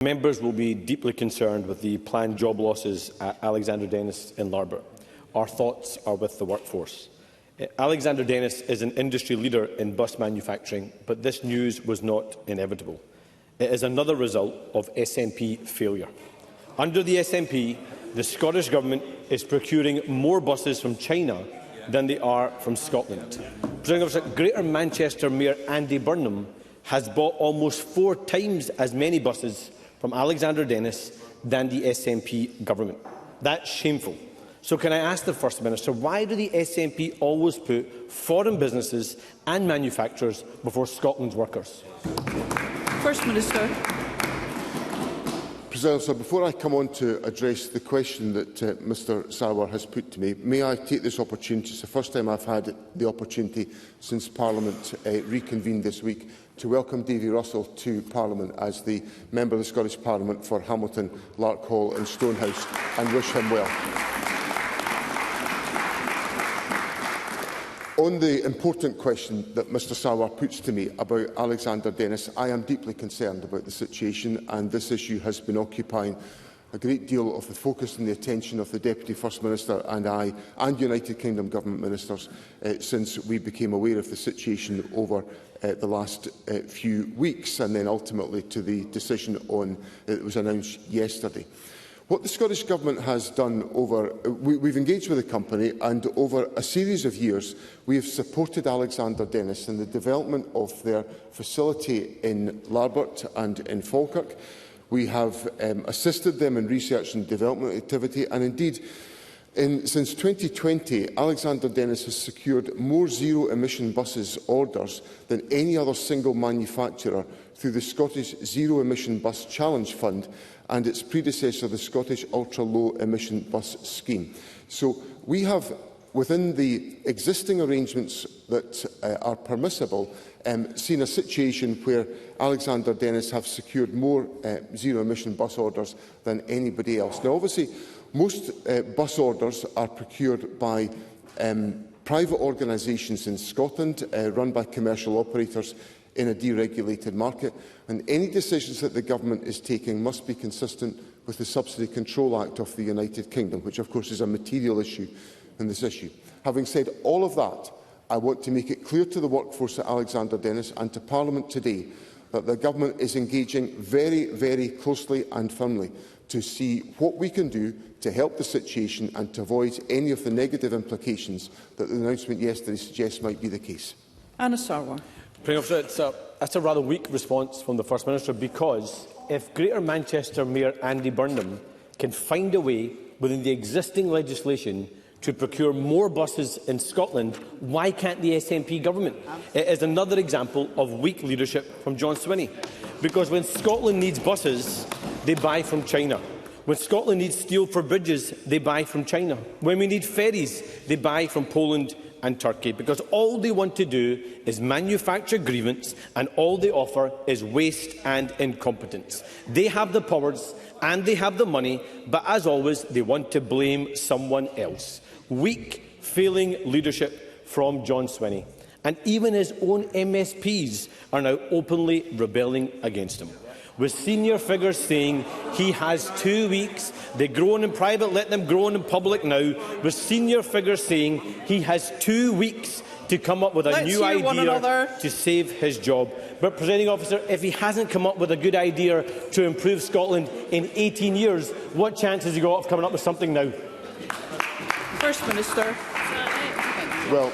Members will be deeply concerned with the planned job losses at Alexander Dennis in Larbert. Our thoughts are with the workforce. Alexander Dennis is an industry leader in bus manufacturing, but this news was not inevitable. It is another result of SNP failure. Under the SNP, the Scottish Government is procuring more buses from China than they are from Scotland. Greater Manchester Mayor Andy Burnham has bought almost 4 times as many buses from Alexander Dennis than the SNP government. That's shameful. So can I ask the First Minister, why do the SNP always put foreign businesses and manufacturers before Scotland's workers? First Minister. President, so before I come on to address the question that Mr Sarwar has put to me, may I take this opportunity, it's the first time I've had the opportunity since Parliament reconvened this week, to welcome Davy Russell to Parliament as the Member of the Scottish Parliament for Hamilton, Larkhall and Stonehouse, and wish him well. On the important question that Mr Sarwar puts to me about Alexander Dennis, I am deeply concerned about the situation, and this issue has been occupying a great deal of the focus and the attention of the Deputy First Minister and I, and United Kingdom Government Ministers, since we became aware of the situation over the last few weeks, and then ultimately to the decision that was announced yesterday. What the Scottish Government has done we've engaged with the company, and over a series of years we have supported Alexander Dennis in the development of their facility in Larbert and in Falkirk. We have assisted them in research and development activity, and indeed since 2020 Alexander Dennis has secured more zero-emission buses orders than any other single manufacturer through the Scottish Zero Emission Bus Challenge Fund and its predecessor, the Scottish Ultra-Low Emission Bus Scheme. So we have, within the existing arrangements that are permissible, seen a situation where Alexander Dennis have secured more zero-emission bus orders than anybody else. Now, obviously, most bus orders are procured by private organisations in Scotland, run by commercial operators in a deregulated market, and any decisions that the Government is taking must be consistent with the Subsidy Control Act of the United Kingdom, which of course is a material issue in this issue. Having said all of that, I want to make it clear to the workforce at Alexander Dennis and to Parliament today that the Government is engaging very, very closely and firmly to see what we can do to help the situation and to avoid any of the negative implications that the announcement yesterday suggests might be the case. Anas Sarwar. That's a rather weak response from the First Minister, because if Greater Manchester Mayor Andy Burnham can find a way within the existing legislation to procure more buses in Scotland, why can't the SNP government? It is another example of weak leadership from John Swinney, because when Scotland needs buses, they buy from China. When Scotland needs steel for bridges, they buy from China. When we need ferries, they buy from Poland and Turkey, because all they want to do is manufacture grievance, and all they offer is waste and incompetence. They have the powers and they have the money, but as always, they want to blame someone else. Weak, failing leadership from John Swinney. And even his own MSPs are now openly rebelling against him, with senior figures saying he has 2 weeks. They groan in private, let them groan in public now, with senior figures saying he has 2 weeks to come up with a new idea to save his job. But, Presiding Officer, if he hasn't come up with a good idea to improve Scotland in 18 years, what chance has he got of coming up with something now? First Minister. Well,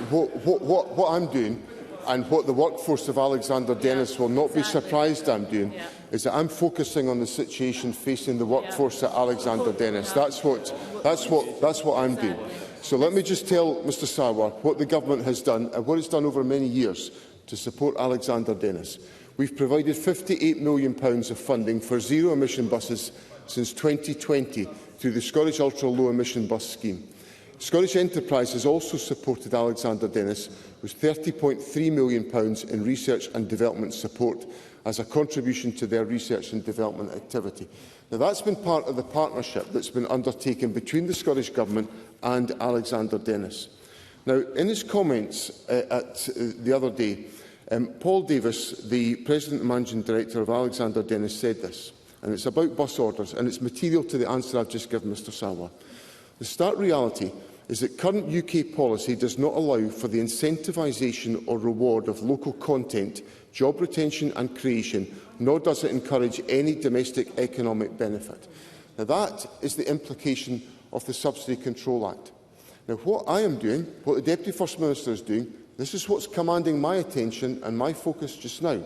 what I'm doing, and what the workforce of Alexander Dennis will not be surprised I'm doing, is that I'm focusing on the situation facing the workforce at Alexander Dennis. That's what I'm doing. So let me just tell Mr Sarwar what the Government has done and what it's done over many years to support Alexander Dennis. We've provided £58 million of funding for zero-emission buses since 2020 through the Scottish Ultra-Low Emission Bus Scheme. Scottish Enterprise has also supported Alexander Dennis with £30.3 million in research and development support as a contribution to their research and development activity. Now, that's been part of the partnership that's been undertaken between the Scottish Government and Alexander Dennis. Now, in his comments the other day, Paul Davis, the President and Managing Director of Alexander Dennis, said this, and it's about bus orders, and it's material to the answer I've just given Mr Sarwar. The stark reality is that current UK policy does not allow for the incentivisation or reward of local content, job retention and creation, nor does it encourage any domestic economic benefit. Now, that is the implication of the Subsidy Control Act. Now, what I am doing, what the Deputy First Minister is doing, this is what's commanding my attention and my focus just now,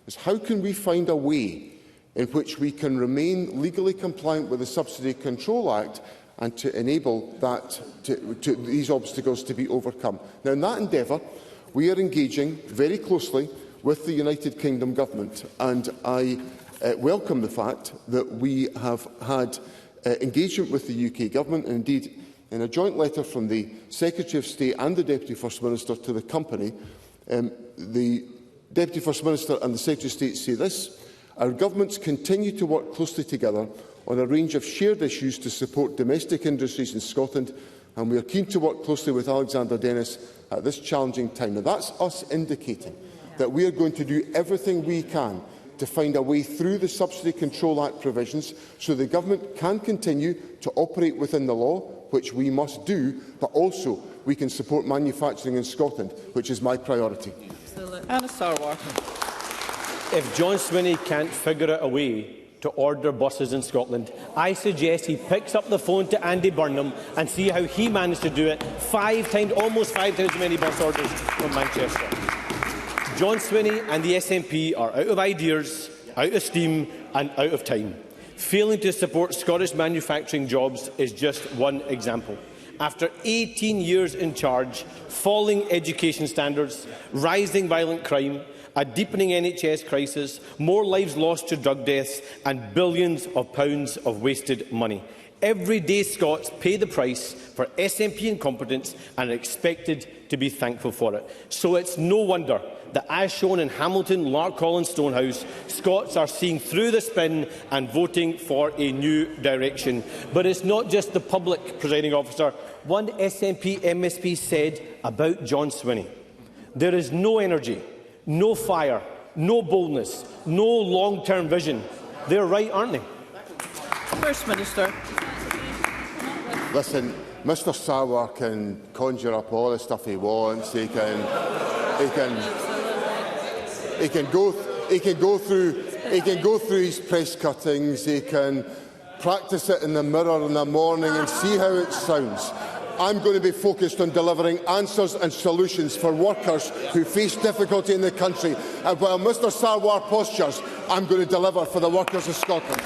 is how can we find a way in which we can remain legally compliant with the Subsidy Control Act and to enable that, these obstacles to be overcome. Now, in that endeavour, we are engaging very closely with the United Kingdom Government, and I welcome the fact that we have had engagement with the UK Government, and indeed, in a joint letter from the Secretary of State and the Deputy First Minister to the company, the Deputy First Minister and the Secretary of State say this: our governments continue to work closely together on a range of shared issues to support domestic industries in Scotland, and we are keen to work closely with Alexander Dennis at this challenging time. Now, that's us indicating that we are going to do everything we can to find a way through the Subsidy Control Act provisions so the government can continue to operate within the law, which we must do, but also we can support manufacturing in Scotland, which is my priority. Anas Sarwar. If John Swinney can't figure out a way to order buses in Scotland, I suggest he picks up the phone to Andy Burnham and see how he managed to do it almost five times as many bus orders from Manchester. John Swinney and the SNP are out of ideas, out of steam and out of time. Failing to support Scottish manufacturing jobs is just one example. After 18 years in charge, falling education standards, rising violent crime, a deepening NHS crisis, more lives lost to drug deaths and billions of pounds of wasted money. Everyday Scots pay the price for SNP incompetence and are expected to be thankful for it. So it's no wonder that, as shown in Hamilton, Larkhall and Stonehouse, Scots are seeing through the spin and voting for a new direction. But it's not just the public, Presiding Officer. One SNP MSP said about John Swinney: there is no energy, no fire, no boldness, no long-term vision. They're right, aren't they? First Minister. Listen, Mr Sarwar can conjure up all the stuff he wants. He can go through his press cuttings. He can practice it in the mirror in the morning and see how it sounds. I'm going to be focused on delivering answers and solutions for workers who face difficulty in the country. And while Mr Sarwar postures, I'm going to deliver for the workers of Scotland.